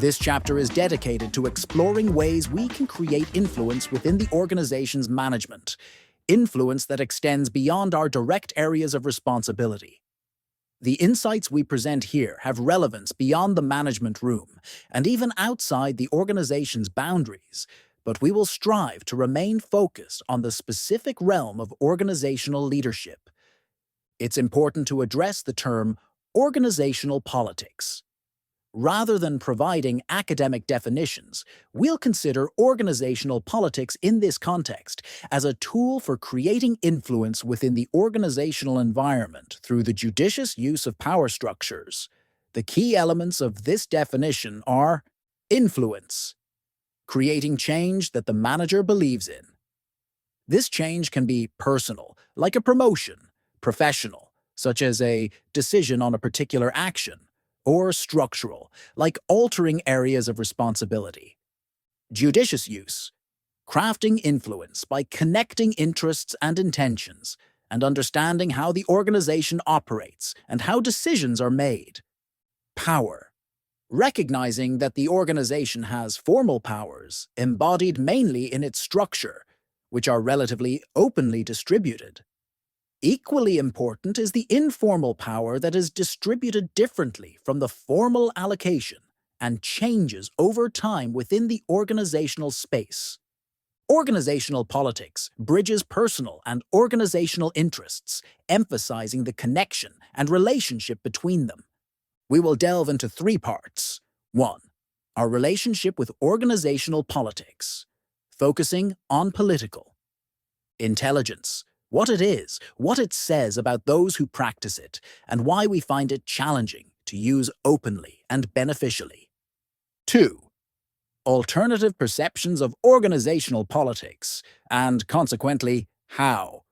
This chapter is dedicated to exploring ways we can create influence within the organization's management, influence that extends beyond our direct areas of responsibility. The insights we present here have relevance beyond the management room and even outside the organization's boundaries, but we will strive to remain focused on the specific realm of organizational leadership. It's important to address the term organizational politics. Rather than providing academic definitions, we'll consider organizational politics in this context as a tool for creating influence within the organizational environment through the judicious use of power structures. The key elements of this definition are influence, creating change that the manager believes in. This change can be personal, like a promotion, professional, such as a decision on a particular action, or structural, like altering areas of responsibility. Judicious use, crafting influence by connecting interests and intentions, and understanding how the organization operates and how decisions are made. Power, recognizing that the organization has formal powers embodied mainly in its structure, which are relatively openly distributed. Equally important is the informal power that is distributed differently from the formal allocation and changes over time within the organizational space. Organizational politics bridges personal and organizational interests, emphasizing the connection and relationship between them. We will delve into three parts. 1. Our relationship with organizational politics, focusing on political. Intelligence. What it is, what it says about those who practice it, and why we find it challenging to use openly and beneficially. 2. Alternative perceptions of organizational politics, and consequently, how.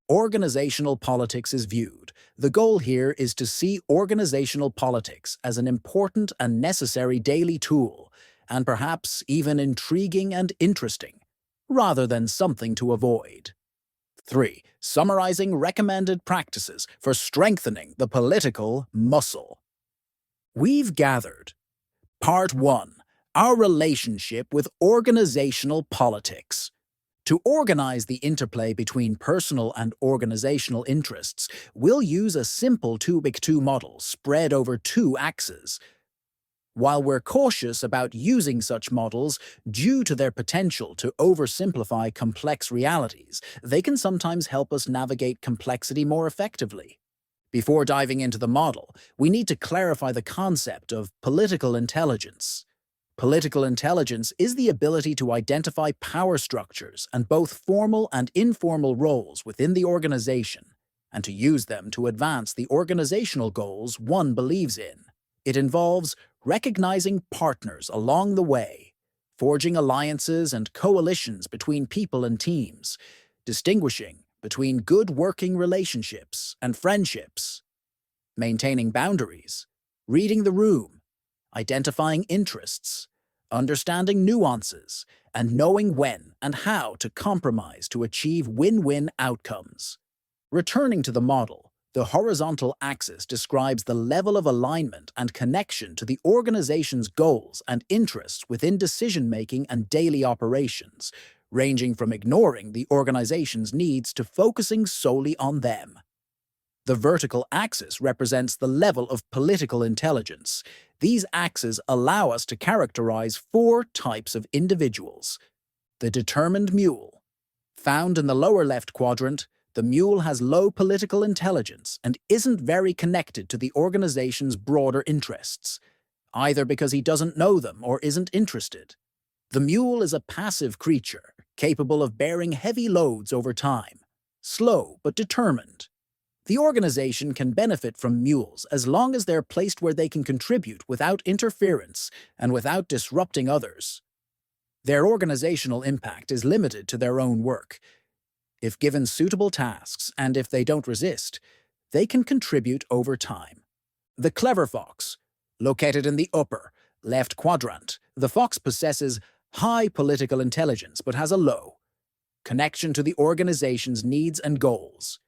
Organizational politics is viewed. The goal here is to see organizational politics as an important and necessary daily tool, and perhaps even intriguing and interesting, rather than something to avoid. 3. Summarizing recommended practices for strengthening the political muscle. We've gathered. Part 1. Our relationship with organizational politics. To organize the interplay between personal and organizational interests, we'll use a simple 2x2 model spread over two axes. While we're cautious about using such models due to their potential to oversimplify complex realities, they can sometimes help us navigate complexity more effectively. Before diving into the model, we need to clarify the concept of political intelligence. Political intelligence is the ability to identify power structures and both formal and informal roles within the organization, and to use them to advance the organizational goals one believes in. It involves recognizing partners along the way, forging alliances and coalitions between people and teams, distinguishing between good working relationships and friendships, maintaining boundaries, reading the room, identifying interests, understanding nuances, and knowing when and how to compromise to achieve win-win outcomes. Returning to the model, the horizontal axis describes the level of alignment and connection to the organization's goals and interests within decision-making and daily operations, ranging from ignoring the organization's needs to focusing solely on them. The vertical axis represents the level of political intelligence. These axes allow us to characterize four types of individuals. The determined mule. Found in the lower left quadrant, the mule has low political intelligence and isn't very connected to the organization's broader interests, either because he doesn't know them or isn't interested. The mule is a passive creature, capable of bearing heavy loads over time, slow but determined. The organization can benefit from mules as long as they're placed where they can contribute without interference and without disrupting others. Their organizational impact is limited to their own work. If given suitable tasks and if they don't resist, they can contribute over time. The clever fox. Located in the upper, left quadrant, the fox possesses high political intelligence but has a low connection to the organization's needs and goals.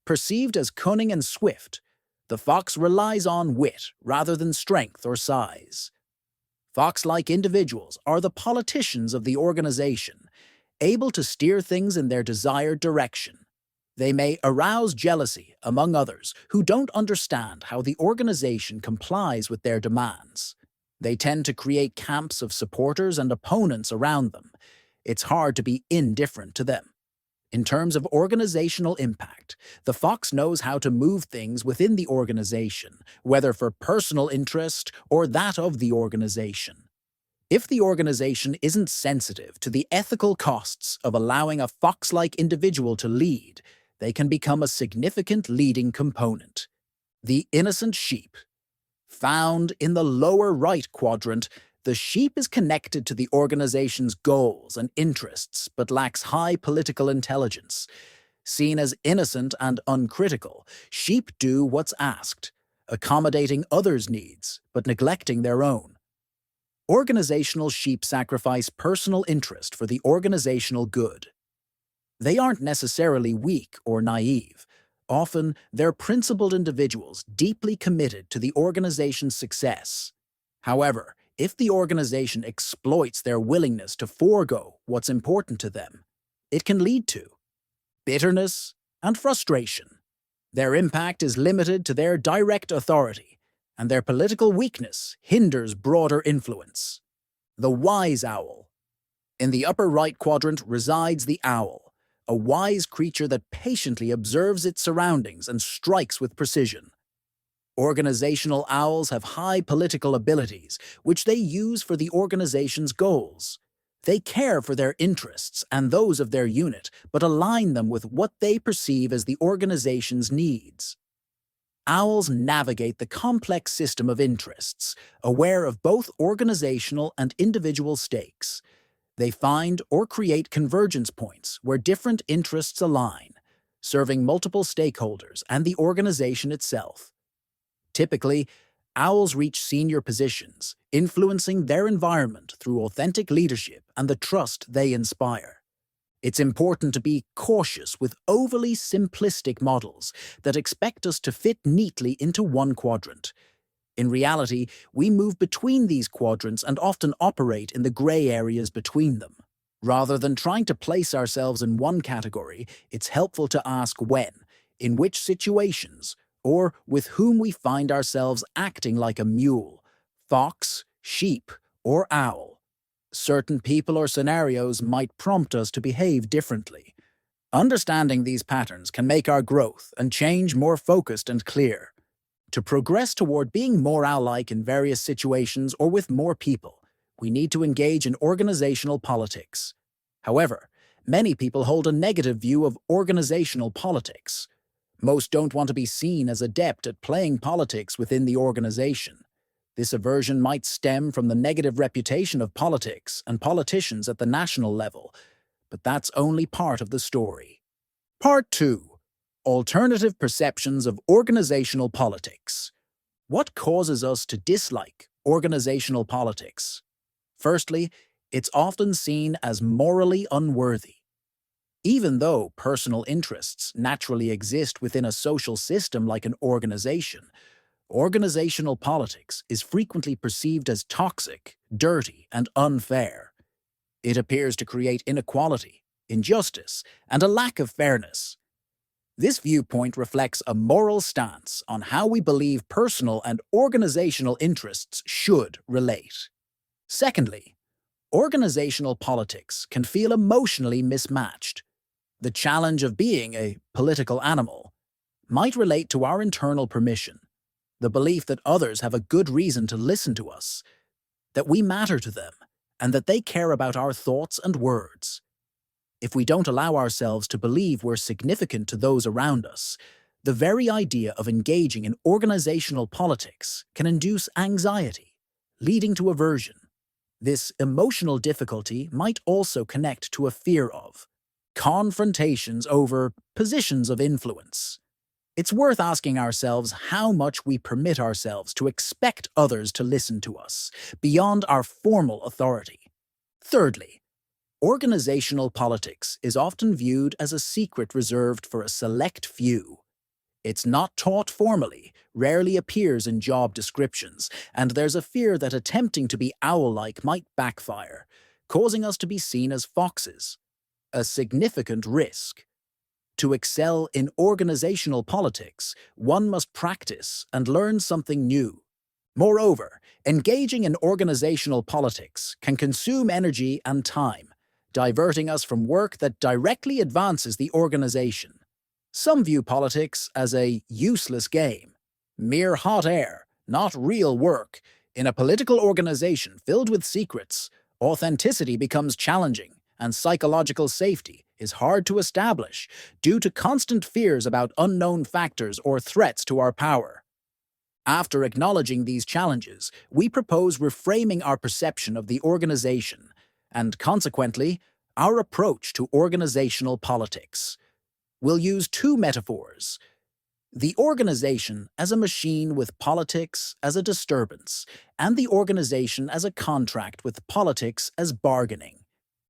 Perceived as cunning and swift, the fox relies on wit rather than strength or size. Fox-like individuals are the politicians of the organization, able to steer things in their desired direction. They may arouse jealousy among others who don't understand how the organization complies with their demands. They tend to create camps of supporters and opponents around them. It's hard to be indifferent to them. In terms of organizational impact, the fox knows how to move things within the organization, whether for personal interest or that of the organization. If the organization isn't sensitive to the ethical costs of allowing a fox-like individual to lead, they can become a significant leading component. The innocent sheep. Found in the lower right quadrant, the sheep is connected to the organization's goals and interests but lacks high political intelligence. Seen as innocent and uncritical, sheep do what's asked, accommodating others' needs but neglecting their own. Organizational sheep sacrifice personal interest for the organizational good. They aren't necessarily weak or naive. Often, they're principled individuals deeply committed to the organization's success. However, if the organization exploits their willingness to forego what's important to them, it can lead to bitterness and frustration. Their impact is limited to their direct authority, and their political weakness hinders broader influence. The wise owl. In the upper right quadrant resides the owl, a wise creature that patiently observes its surroundings and strikes with precision. Organizational owls have high political abilities, which they use for the organization's goals. They care for their interests and those of their unit, but align them with what they perceive as the organization's needs. Owls navigate the complex system of interests, aware of both organizational and individual stakes. They find or create convergence points where different interests align, serving multiple stakeholders and the organization itself. Typically, owls reach senior positions, influencing their environment through authentic leadership and the trust they inspire. It's important to be cautious with overly simplistic models that expect us to fit neatly into one quadrant. In reality, we move between these quadrants and often operate in the gray areas between them. Rather than trying to place ourselves in one category, it's helpful to ask when, in which situations, or with whom we find ourselves acting like a mule, fox, sheep, or owl. Certain people or scenarios might prompt us to behave differently. Understanding these patterns can make our growth and change more focused and clear. To progress toward being more owl-like in various situations or with more people, we need to engage in organizational politics. However, many people hold a negative view of organizational politics. Most don't want to be seen as adept at playing politics within the organization. This aversion might stem from the negative reputation of politics and politicians at the national level, but that's only part of the story. Part 2. Alternative perceptions of organizational politics. What causes us to dislike organizational politics? Firstly, it's often seen as morally unworthy. Even though personal interests naturally exist within a social system like an organization, organizational politics is frequently perceived as toxic, dirty, and unfair. It appears to create inequality, injustice, and a lack of fairness. This viewpoint reflects a moral stance on how we believe personal and organizational interests should relate. Secondly, organizational politics can feel emotionally mismatched. The challenge of being a political animal might relate to our internal permission, the belief that others have a good reason to listen to us, that we matter to them, and that they care about our thoughts and words. If we don't allow ourselves to believe we're significant to those around us, the very idea of engaging in organizational politics can induce anxiety, leading to aversion. This emotional difficulty might also connect to a fear of confrontations over positions of influence. It's worth asking ourselves how much we permit ourselves to expect others to listen to us, beyond our formal authority. Thirdly, organizational politics is often viewed as a secret reserved for a select few. It's not taught formally, rarely appears in job descriptions, and there's a fear that attempting to be owl-like might backfire, causing us to be seen as foxes. A significant risk. To excel in organizational politics, one must practice and learn something new. Moreover, engaging in organizational politics can consume energy and time, diverting us from work that directly advances the organization. Some view politics as a useless game, mere hot air, not real work. In a political organization filled with secrets, authenticity becomes challenging, and psychological safety is hard to establish due to constant fears about unknown factors or threats to our power. After acknowledging these challenges, we propose reframing our perception of the organization and, consequently, our approach to organizational politics. We'll use two metaphors: the organization as a machine with politics as a disturbance, and the organization as a contract with politics as bargaining.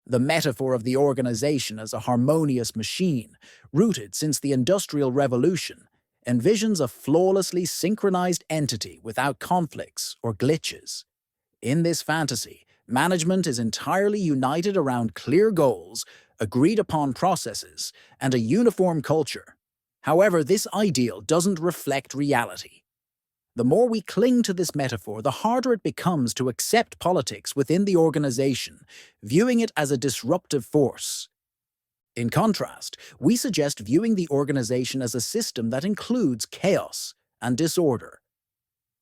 The metaphor of the organization as a harmonious machine, rooted since the Industrial Revolution, envisions a flawlessly synchronized entity without conflicts or glitches. In this fantasy, management is entirely united around clear goals, agreed-upon processes, and a uniform culture. However, this ideal doesn't reflect reality. The more we cling to this metaphor, the harder it becomes to accept politics within the organization, viewing it as a disruptive force. In contrast, we suggest viewing the organization as a system that includes chaos and disorder.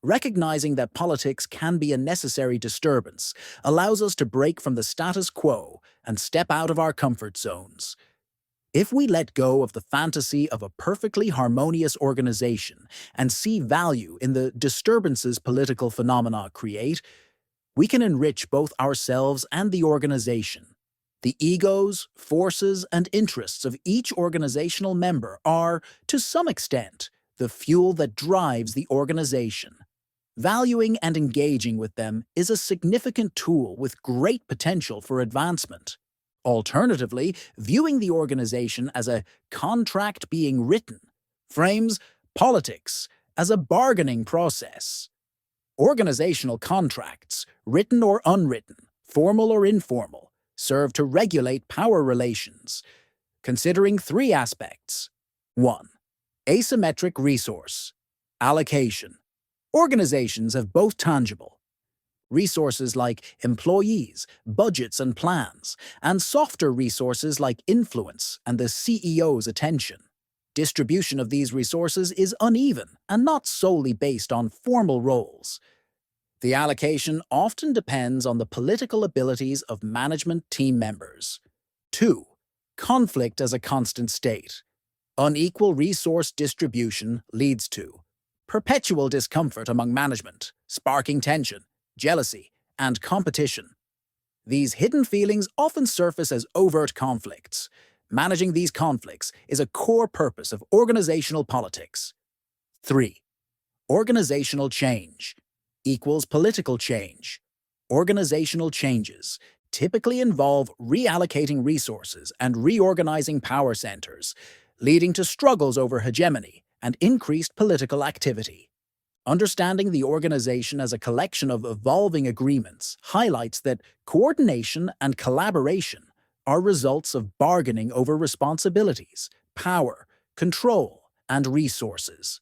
Recognizing that politics can be a necessary disturbance allows us to break from the status quo and step out of our comfort zones. If we let go of the fantasy of a perfectly harmonious organization and see value in the disturbances political phenomena create, we can enrich both ourselves and the organization. The egos, forces, and interests of each organizational member are, to some extent, the fuel that drives the organization. Valuing and engaging with them is a significant tool with great potential for advancement. Alternatively, viewing the organization as a contract being written frames politics as a bargaining process. Organizational contracts, written or unwritten, formal or informal, serve to regulate power relations, considering three aspects. 1. Asymmetric resource allocation. Organizations have both tangible resources like employees, budgets and plans, and softer resources like influence and the CEO's attention. Distribution of these resources is uneven and not solely based on formal roles. The allocation often depends on the political abilities of management team members. 2. Conflict as a constant state. Unequal resource distribution leads to perpetual discomfort among management, sparking tension, jealousy, and competition. These hidden feelings often surface as overt conflicts. Managing these conflicts is a core purpose of organizational politics. 3. Organizational change equals political change. Organizational changes typically involve reallocating resources and reorganizing power centers, leading to struggles over hegemony and increased political activity. Understanding the organization as a collection of evolving agreements highlights that coordination and collaboration are results of bargaining over responsibilities, power, control, and resources.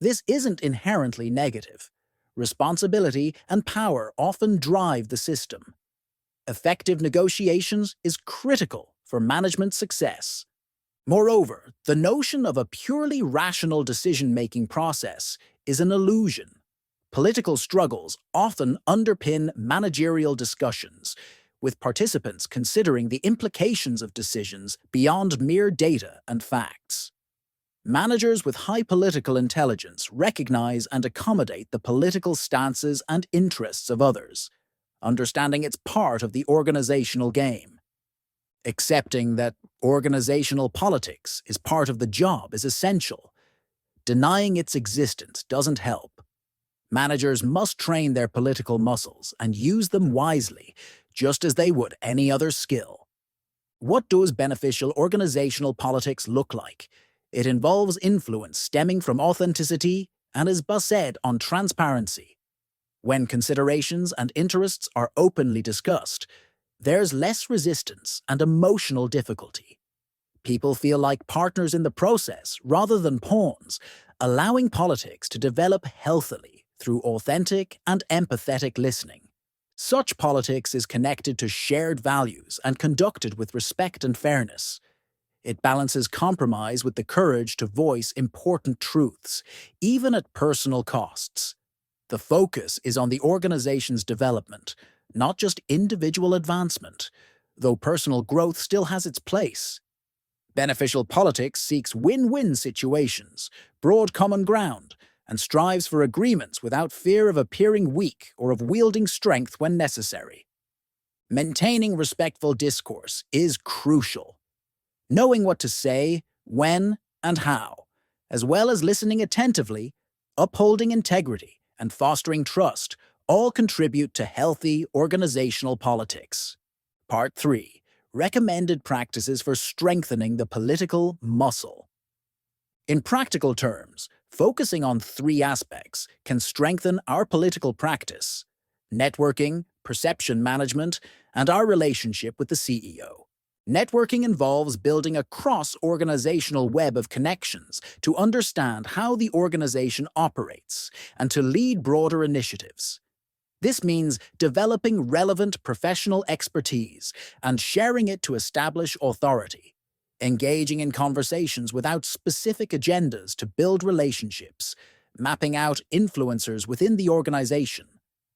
This isn't inherently negative. Responsibility and power often drive the system. Effective negotiations is critical for management success. Moreover, the notion of a purely rational decision-making process is an illusion. Political struggles often underpin managerial discussions, with participants considering the implications of decisions beyond mere data and facts. Managers with high political intelligence recognize and accommodate the political stances and interests of others, understanding it's part of the organizational game. Accepting that organizational politics is part of the job is essential. Denying its existence doesn't help. Managers must train their political muscles and use them wisely, just as they would any other skill. What does beneficial organizational politics look like? It involves influence stemming from authenticity and is based on transparency. When considerations and interests are openly discussed, there's less resistance and emotional difficulty. People feel like partners in the process rather than pawns, allowing politics to develop healthily through authentic and empathetic listening. Such politics is connected to shared values and conducted with respect and fairness. It balances compromise with the courage to voice important truths, even at personal costs. The focus is on the organization's development, not just individual advancement, though personal growth still has its place. Beneficial politics seeks win-win situations, broad common ground, and strives for agreements without fear of appearing weak or of wielding strength when necessary. Maintaining respectful discourse is crucial. Knowing what to say, when, and how, as well as listening attentively, upholding integrity, and fostering trust, all contribute to healthy organizational politics. Part 3. Recommended practices for strengthening the political muscle. In practical terms, focusing on 3 aspects can strengthen our political practice: networking, perception management, and our relationship with the CEO. Networking involves building a cross-organizational web of connections to understand how the organization operates and to lead broader initiatives. This means developing relevant professional expertise and sharing it to establish authority, engaging in conversations without specific agendas to build relationships, mapping out influencers within the organization,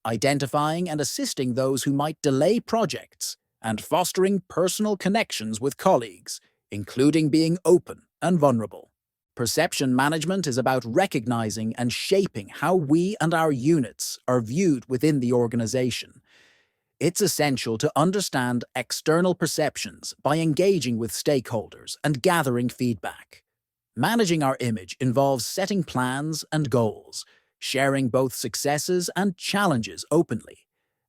identifying and assisting those who might delay projects, and fostering personal connections with colleagues, including being open and vulnerable. Perception management is about recognizing and shaping how we and our units are viewed within the organization. It's essential to understand external perceptions by engaging with stakeholders and gathering feedback. Managing our image involves setting plans and goals, sharing both successes and challenges openly,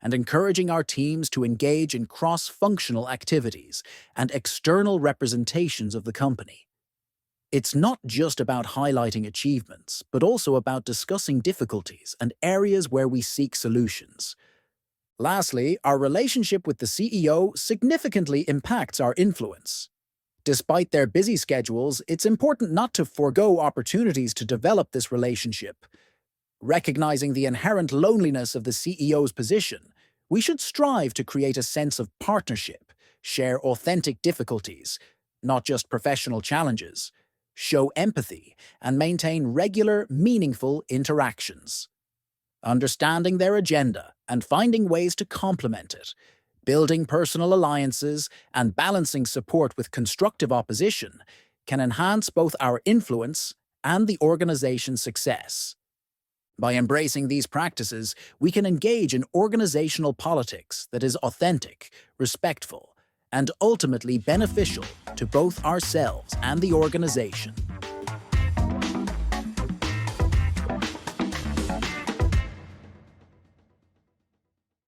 and encouraging our teams to engage in cross-functional activities and external representations of the company. It's not just about highlighting achievements, but also about discussing difficulties and areas where we seek solutions. Lastly, our relationship with the CEO significantly impacts our influence. Despite their busy schedules, it's important not to forego opportunities to develop this relationship. Recognizing the inherent loneliness of the CEO's position, we should strive to create a sense of partnership, share authentic difficulties, not just professional challenges, show empathy, and maintain regular, meaningful interactions. Understanding their agenda and finding ways to complement it, building personal alliances, and balancing support with constructive opposition can enhance both our influence and the organization's success. By embracing these practices, we can engage in organizational politics that is authentic, respectful, and ultimately beneficial to both ourselves and the organization.